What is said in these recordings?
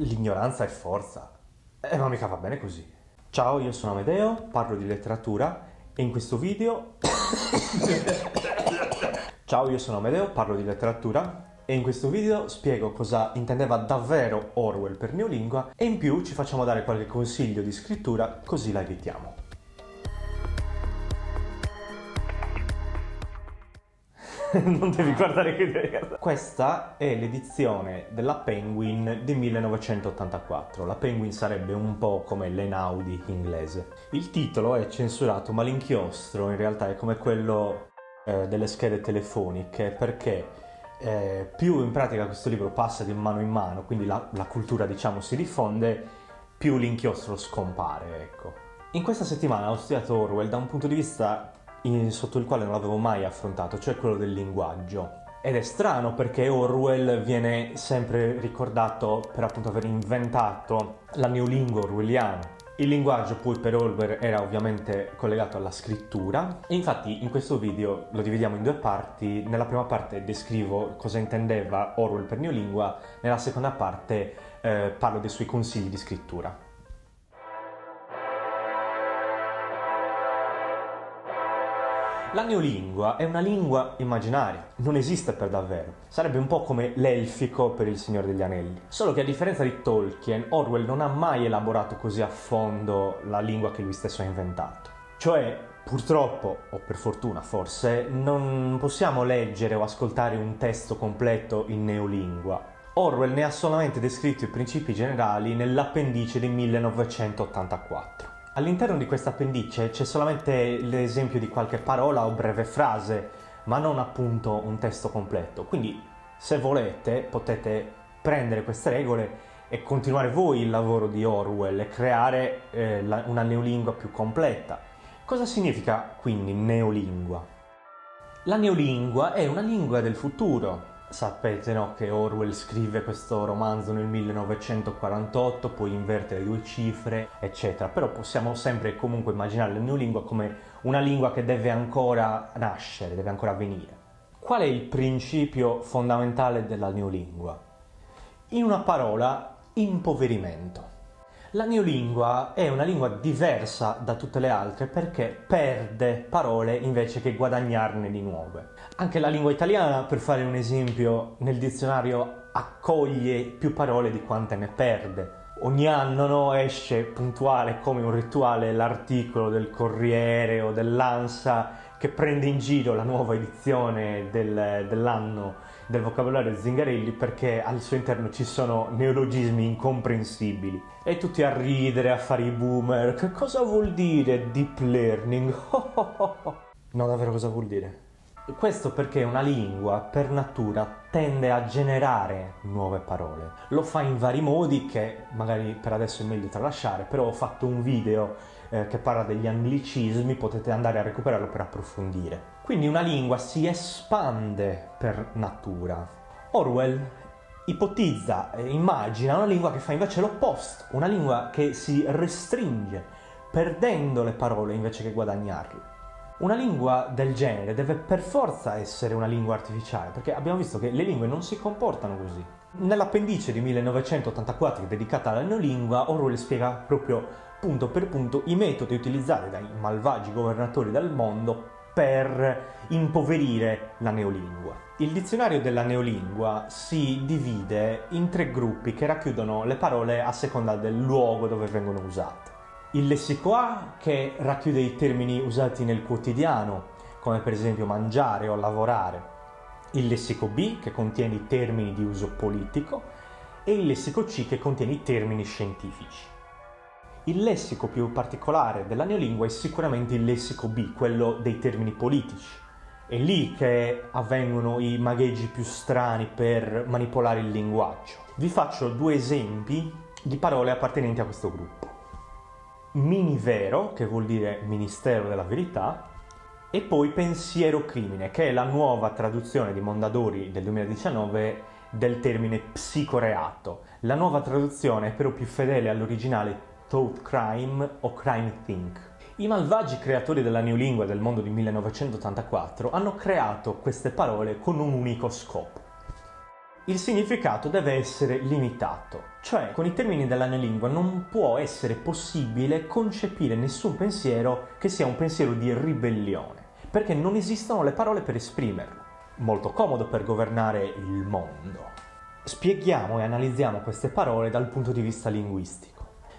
L'ignoranza è forza. Ma mica va bene così. Ciao, io sono Amedeo, parlo di letteratura e in questo video... Ciao, io sono Amedeo, parlo di letteratura e in questo video spiego cosa intendeva davvero Orwell per neolingua e in più ci facciamo dare qualche consiglio di scrittura così la evitiamo. Non devi guardare che devi guardare. Questa è l'edizione della Penguin di 1984. La Penguin sarebbe un po' come l'Einaudi inglese. Il titolo è censurato, ma l'inchiostro in realtà è come quello delle schede telefoniche, perché più in pratica questo libro passa di mano in mano, quindi la cultura diciamo si diffonde, più l'inchiostro scompare, ecco. In questa settimana ho studiato Orwell da un punto di vista sotto il quale non l'avevo mai affrontato, cioè quello del linguaggio. Ed è strano perché Orwell viene sempre ricordato per appunto aver inventato la neolingua orwelliana. Il linguaggio poi per Orwell era ovviamente collegato alla scrittura e infatti in questo video lo dividiamo in due parti. Nella prima parte descrivo cosa intendeva Orwell per neolingua, nella seconda parte parlo dei suoi consigli di scrittura. La neolingua è una lingua immaginaria, non esiste per davvero. Sarebbe un po' come l'elfico per il Signore degli Anelli. Solo che a differenza di Tolkien, Orwell non ha mai elaborato così a fondo la lingua che lui stesso ha inventato. Cioè, purtroppo, o per fortuna forse, non possiamo leggere o ascoltare un testo completo in neolingua. Orwell ne ha solamente descritto i principi generali nell'appendice di 1984. All'interno di questa appendice c'è solamente l'esempio di qualche parola o breve frase, ma non appunto un testo completo. Quindi, se volete, potete prendere queste regole e continuare voi il lavoro di Orwell e creare una neolingua più completa. Cosa significa quindi neolingua? La neolingua è una lingua del futuro. Sapete, no, che Orwell scrive questo romanzo nel 1948, poi inverte le due cifre, eccetera. Però possiamo sempre e comunque immaginare la neolingua come una lingua che deve ancora nascere, deve ancora avvenire. Qual è il principio fondamentale della neolingua? In una parola, impoverimento. La neolingua è una lingua diversa da tutte le altre perché perde parole invece che guadagnarne di nuove. Anche la lingua italiana, per fare un esempio, nel dizionario accoglie più parole di quante ne perde. Ogni anno, no, esce puntuale come un rituale l'articolo del Corriere o dell'Ansa che prende in giro la nuova edizione dell'anno del vocabolario Zingarelli perché al suo interno ci sono neologismi incomprensibili e tutti a ridere, a fare i boomer. Che cosa vuol dire deep learning? No, davvero cosa vuol dire? Questo perché una lingua per natura tende a generare nuove parole. Lo fa in vari modi che magari per adesso è meglio tralasciare, però ho fatto un video che parla degli anglicismi, potete andare a recuperarlo per approfondire. Quindi una lingua si espande per natura. Orwell ipotizza e immagina una lingua che fa invece l'opposto, una lingua che si restringe, perdendo le parole invece che guadagnarle. Una lingua del genere deve per forza essere una lingua artificiale, perché abbiamo visto che le lingue non si comportano così. Nell'appendice di 1984 dedicata alla neolingua, Orwell spiega proprio punto per punto i metodi utilizzati dai malvagi governatori del mondo per impoverire la neolingua. Il dizionario della neolingua si divide in tre gruppi che racchiudono le parole a seconda del luogo dove vengono usate. Il lessico A, che racchiude i termini usati nel quotidiano, come per esempio mangiare o lavorare. Il lessico B, che contiene i termini di uso politico, e il lessico C, che contiene i termini scientifici. Il lessico più particolare della neolingua è sicuramente il lessico B, quello dei termini politici. È lì che avvengono i magheggi più strani per manipolare il linguaggio. Vi faccio due esempi di parole appartenenti a questo gruppo. Minivero, che vuol dire Ministero della Verità, e poi pensiero crimine, che è la nuova traduzione di Mondadori del 2019 del termine psicoreato. La nuova traduzione è però più fedele all'originale thought crime o crime think. I malvagi creatori della neolingua del mondo di 1984 hanno creato queste parole con un unico scopo: il significato deve essere limitato, cioè con i termini della neolingua non può essere possibile concepire nessun pensiero che sia un pensiero di ribellione, perché non esistono le parole per esprimerlo. Molto comodo per governare il mondo. Spieghiamo e analizziamo queste parole dal punto di vista linguistico.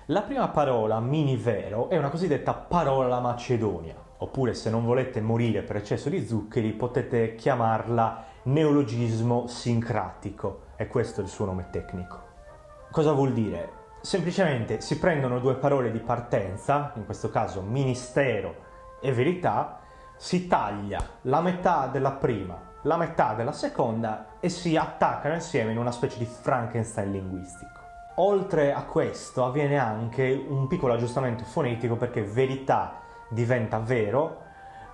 La prima parola, minivero, è una cosiddetta parola macedonia, oppure se non volete morire per eccesso di zuccheri potete chiamarla neologismo sincratico, e questo è il suo nome tecnico. Cosa vuol dire? Semplicemente si prendono due parole di partenza, in questo caso ministero e verità, si taglia la metà della prima, la metà della seconda e si attaccano insieme in una specie di Frankenstein linguistico. Oltre a questo avviene anche un piccolo aggiustamento fonetico perché verità diventa vero,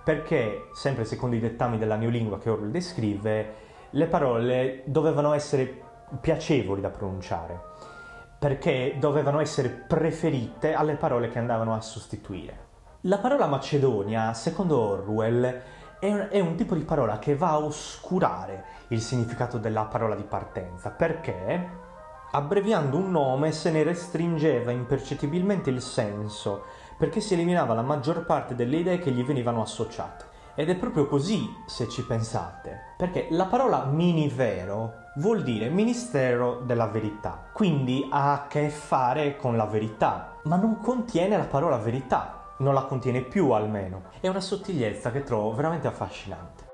perché, sempre secondo i dettami della neolingua che Orwell descrive, le parole dovevano essere piacevoli da pronunciare, perché dovevano essere preferite alle parole che andavano a sostituire. La parola Macedonia, secondo Orwell, è un tipo di parola che va a oscurare il significato della parola di partenza, perché, abbreviando un nome, se ne restringeva impercettibilmente il senso, perché si eliminava la maggior parte delle idee che gli venivano associate. Ed è proprio così, se ci pensate, perché la parola minivero vuol dire Ministero della Verità, quindi ha a che fare con la verità, ma non contiene la parola verità, non la contiene più almeno. È una sottigliezza che trovo veramente affascinante.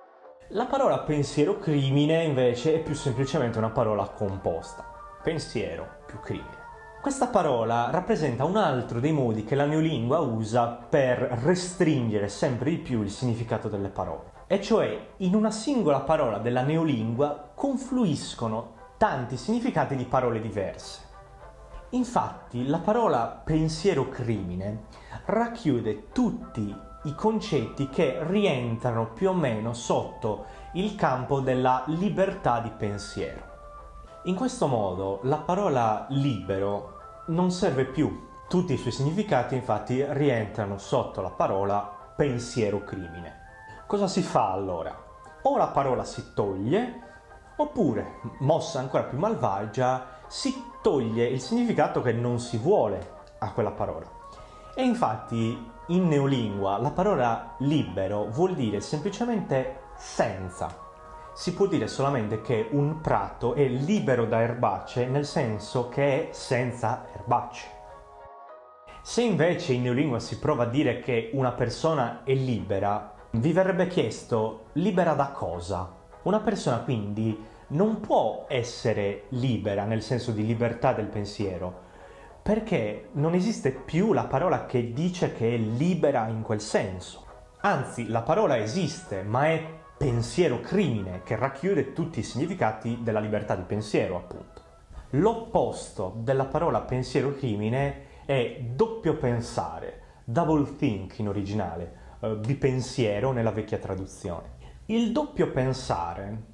La parola pensiero crimine invece è più semplicemente una parola composta, pensiero più crimine. Questa parola rappresenta un altro dei modi che la neolingua usa per restringere sempre di più il significato delle parole. E cioè, in una singola parola della neolingua confluiscono tanti significati di parole diverse. Infatti, la parola pensiero crimine racchiude tutti i concetti che rientrano più o meno sotto il campo della libertà di pensiero. In questo modo la parola libero non serve più. Tutti i suoi significati infatti rientrano sotto la parola pensiero crimine. Cosa si fa allora? O la parola si toglie, oppure, mossa ancora più malvagia, si toglie il significato che non si vuole a quella parola. E infatti in neolingua la parola libero vuol dire semplicemente senza. Si può dire solamente che un prato è libero da erbacce nel senso che è senza erbacce. Se invece in neolingua si prova a dire che una persona è libera, vi verrebbe chiesto libera da cosa? Una persona quindi non può essere libera nel senso di libertà del pensiero, perché non esiste più la parola che dice che è libera in quel senso. Anzi, la parola esiste, ma è pensiero crimine, che racchiude tutti i significati della libertà di pensiero, appunto. L'opposto della parola pensiero crimine è doppio pensare, double think in originale, bipensiero nella vecchia traduzione. Il doppio pensare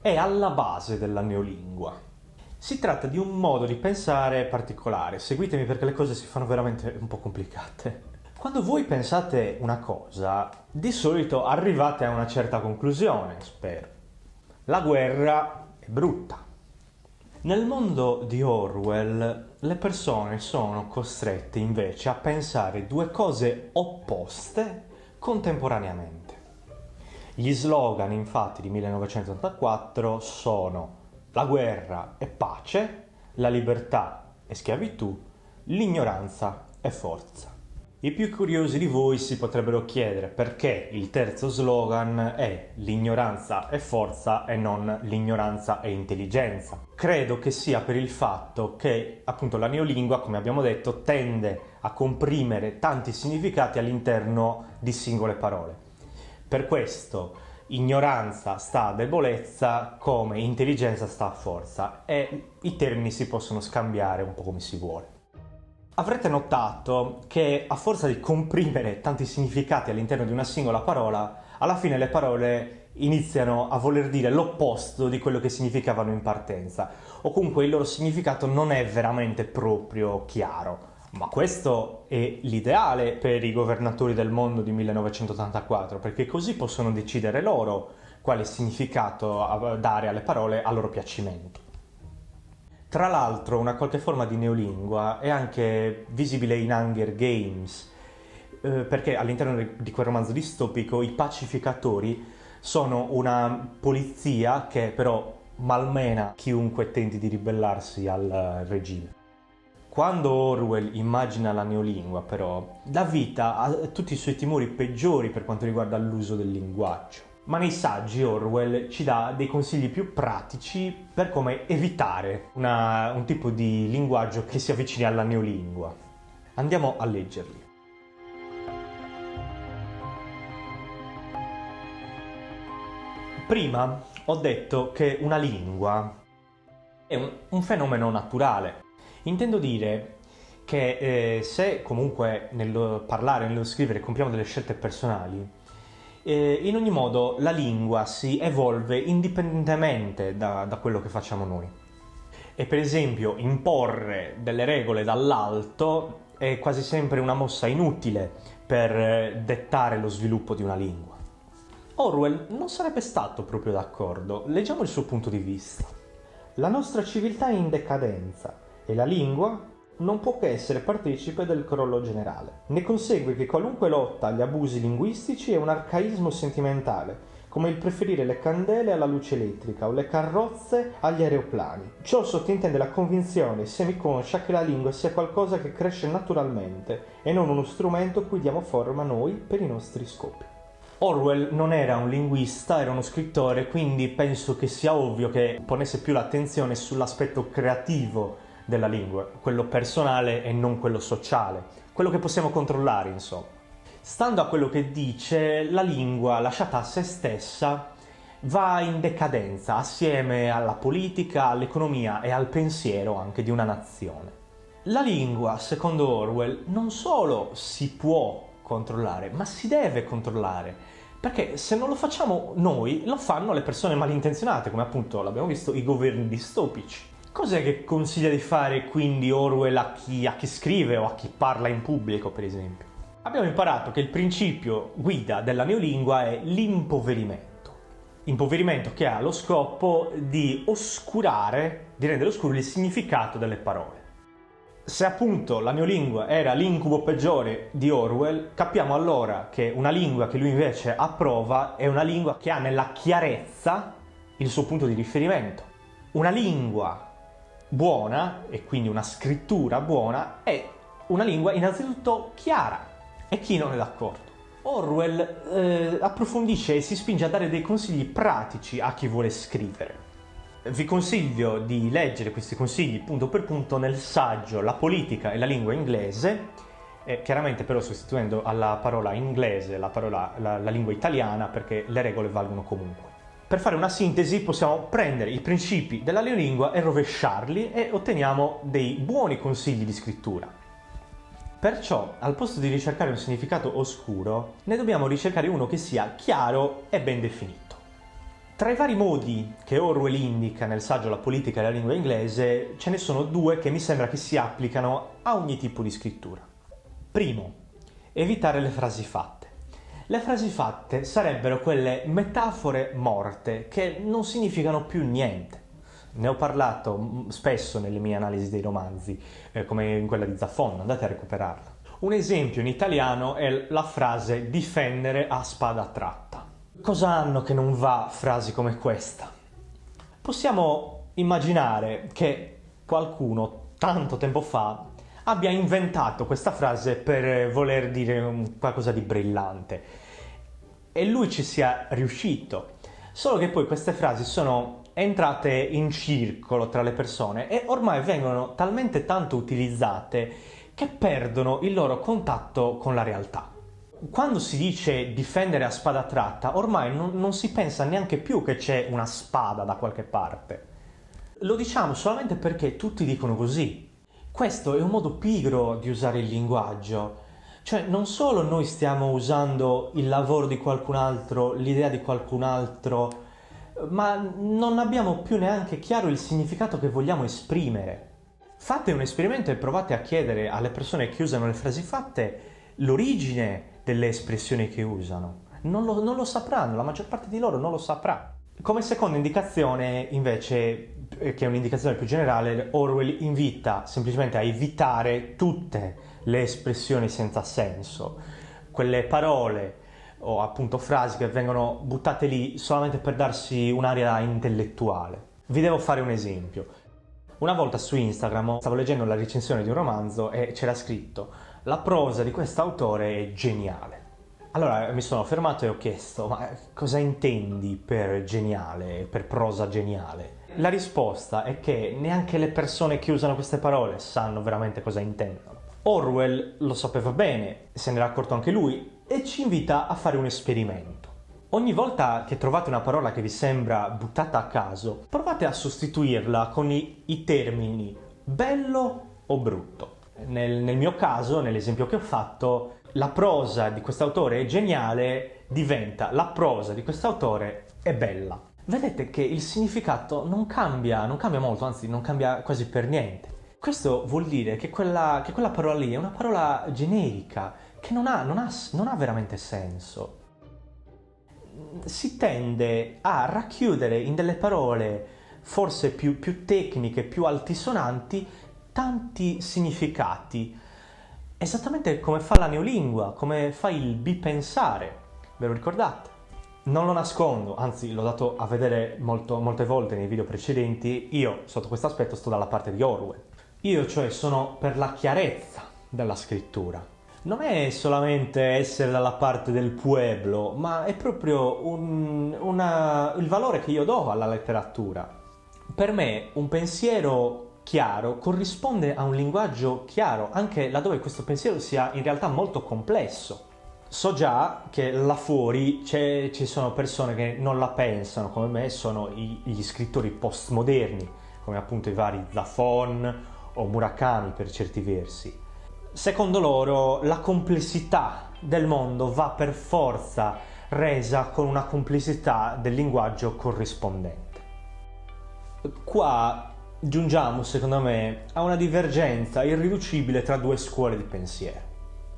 è alla base della neolingua. Si tratta di un modo di pensare particolare, seguitemi perché le cose si fanno veramente un po' complicate. Quando voi pensate una cosa, di solito arrivate a una certa conclusione, spero. La guerra è brutta. Nel mondo di Orwell, le persone sono costrette invece a pensare due cose opposte contemporaneamente. Gli slogan, infatti, di 1984 sono la guerra è pace, la libertà è schiavitù, l'ignoranza è forza. I più curiosi di voi si potrebbero chiedere perché il terzo slogan è l'ignoranza è forza e non l'ignoranza è intelligenza. Credo che sia per il fatto che appunto la neolingua, come abbiamo detto, tende a comprimere tanti significati all'interno di singole parole. Per questo ignoranza sta a debolezza come intelligenza sta a forza e i termini si possono scambiare un po' come si vuole. Avrete notato che a forza di comprimere tanti significati all'interno di una singola parola, alla fine le parole iniziano a voler dire l'opposto di quello che significavano in partenza, o comunque il loro significato non è veramente proprio chiaro. Ma questo è l'ideale per i governatori del mondo di 1984, perché così possono decidere loro quale significato dare alle parole a loro piacimento. Tra l'altro una qualche forma di neolingua è anche visibile in Hunger Games, perché all'interno di quel romanzo distopico i pacificatori sono una polizia che però malmena chiunque tenti di ribellarsi al regime. Quando Orwell immagina la neolingua, però, dà vita a tutti i suoi timori peggiori per quanto riguarda l'uso del linguaggio. Ma nei saggi Orwell ci dà dei consigli più pratici per come evitare un tipo di linguaggio che si avvicini alla neolingua. Andiamo a leggerli. Prima ho detto che una lingua è un fenomeno naturale. Intendo dire che se comunque nello parlare, nello scrivere compiamo delle scelte personali, in ogni modo la lingua si evolve indipendentemente da quello che facciamo noi. E per esempio imporre delle regole dall'alto è quasi sempre una mossa inutile per dettare lo sviluppo di una lingua. Orwell non sarebbe stato proprio d'accordo. Leggiamo il suo punto di vista. La nostra civiltà è in decadenza e la lingua non può che essere partecipe del crollo generale. Ne consegue che qualunque lotta agli abusi linguistici è un arcaismo sentimentale, come il preferire le candele alla luce elettrica o le carrozze agli aeroplani. Ciò sottintende la convinzione semiconscia che la lingua sia qualcosa che cresce naturalmente e non uno strumento cui diamo forma noi per i nostri scopi. Orwell non era un linguista, era uno scrittore, quindi penso che sia ovvio che ponesse più l'attenzione sull'aspetto creativo della lingua, quello personale e non quello sociale, quello che possiamo controllare, insomma. Stando a quello che dice, la lingua lasciata a se stessa va in decadenza assieme alla politica, all'economia e al pensiero anche di una nazione. La lingua, secondo Orwell, non solo si può controllare, ma si deve controllare, perché se non lo facciamo noi, lo fanno le persone malintenzionate, come appunto l'abbiamo visto i governi distopici. Cos'è che consiglia di fare quindi Orwell a chi scrive o a chi parla in pubblico, per esempio? Abbiamo imparato che il principio guida della neolingua è l'impoverimento. Impoverimento che ha lo scopo di oscurare, di rendere oscuro il significato delle parole. Se appunto la neolingua era l'incubo peggiore di Orwell, capiamo allora che una lingua che lui invece approva è una lingua che ha nella chiarezza il suo punto di riferimento. Una lingua buona, e quindi una scrittura buona, è una lingua innanzitutto chiara. E chi non è d'accordo? Orwell approfondisce e si spinge a dare dei consigli pratici a chi vuole scrivere. Vi consiglio di leggere questi consigli punto per punto nel saggio La politica e la lingua inglese, chiaramente però sostituendo alla parola inglese la lingua italiana, perché le regole valgono comunque. Per fare una sintesi possiamo prendere i principi della neolingua e rovesciarli e otteniamo dei buoni consigli di scrittura. Perciò, al posto di ricercare un significato oscuro, ne dobbiamo ricercare uno che sia chiaro e ben definito. Tra i vari modi che Orwell indica nel saggio La politica e la lingua inglese, ce ne sono due che mi sembra che si applicano a ogni tipo di scrittura. Primo, evitare le frasi fatte. Le frasi fatte sarebbero quelle metafore morte che non significano più niente. Ne ho parlato spesso nelle mie analisi dei romanzi, come in quella di Zafon, andate a recuperarla. Un esempio in italiano è la frase difendere a spada tratta. Cosa hanno che non va frasi come questa? Possiamo immaginare che qualcuno tanto tempo fa abbia inventato questa frase per voler dire qualcosa di brillante e lui ci sia riuscito, solo che poi queste frasi sono entrate in circolo tra le persone e ormai vengono talmente tanto utilizzate che perdono il loro contatto con la realtà. Quando si dice difendere a spada tratta, ormai non si pensa neanche più che c'è una spada da qualche parte. Lo diciamo solamente perché tutti dicono così. Questo è un modo pigro di usare il linguaggio. Cioè, non solo noi stiamo usando il lavoro di qualcun altro, l'idea di qualcun altro, ma non abbiamo più neanche chiaro il significato che vogliamo esprimere. Fate un esperimento e provate a chiedere alle persone che usano le frasi fatte l'origine delle espressioni che usano. Non lo sapranno, la maggior parte di loro non lo saprà. Come seconda indicazione, invece, che è un'indicazione più generale, Orwell invita semplicemente a evitare tutte le espressioni senza senso, quelle parole o appunto frasi che vengono buttate lì solamente per darsi un'aria intellettuale. Vi devo fare un esempio. Una volta su Instagram stavo leggendo la recensione di un romanzo e c'era scritto: la prosa di quest'autore è geniale. Allora mi sono fermato e ho chiesto: ma cosa intendi per geniale, per prosa geniale? La risposta è che neanche le persone che usano queste parole sanno veramente cosa intendono. Orwell lo sapeva bene, se ne era accorto anche lui, e ci invita a fare un esperimento. Ogni volta che trovate una parola che vi sembra buttata a caso, provate a sostituirla con i termini bello o brutto. Nel mio caso, nell'esempio che ho fatto, la prosa di quest'autore è geniale diventa la prosa di quest'autore è bella. Vedete che il significato non cambia molto, anzi non cambia quasi per niente. Questo vuol dire che quella parola lì è una parola generica, che non ha veramente senso. Si tende a racchiudere in delle parole forse più tecniche, più altisonanti, tanti significati. Esattamente come fa la neolingua, come fa il bipensare, ve lo ricordate? Non lo nascondo, anzi l'ho dato a vedere molte volte nei video precedenti, io sotto questo aspetto sto dalla parte di Orwell. Io cioè sono per la chiarezza della scrittura. Non è solamente essere dalla parte del pueblo, ma è proprio il valore che io do alla letteratura. Per me un pensiero chiaro corrisponde a un linguaggio chiaro, anche laddove questo pensiero sia in realtà molto complesso. So già che là fuori ci sono persone che non la pensano come me, sono gli scrittori postmoderni, come appunto i vari Zafon o Murakami per certi versi. Secondo loro la complessità del mondo va per forza resa con una complessità del linguaggio corrispondente. Qua giungiamo, secondo me, a una divergenza irriducibile tra due scuole di pensiero.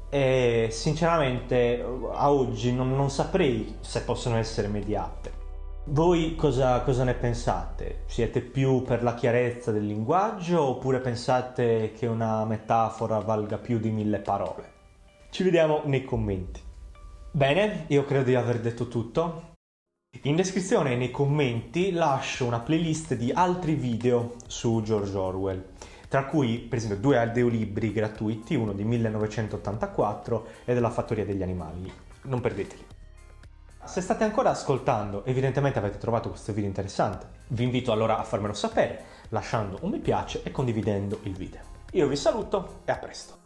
E sinceramente a oggi non saprei se possono essere mediate. Voi cosa ne pensate? Siete più per la chiarezza del linguaggio oppure pensate che una metafora valga più di 1000 parole? Ci vediamo nei commenti. Bene, io credo di aver detto tutto. In descrizione e nei commenti lascio una playlist di altri video su George Orwell, tra cui per esempio 2 audiolibri gratuiti, uno di 1984 e della Fattoria degli Animali. Non perdeteli. Se state ancora ascoltando, evidentemente avete trovato questo video interessante. Vi invito allora a farmelo sapere, lasciando un mi piace e condividendo il video. Io vi saluto e a presto.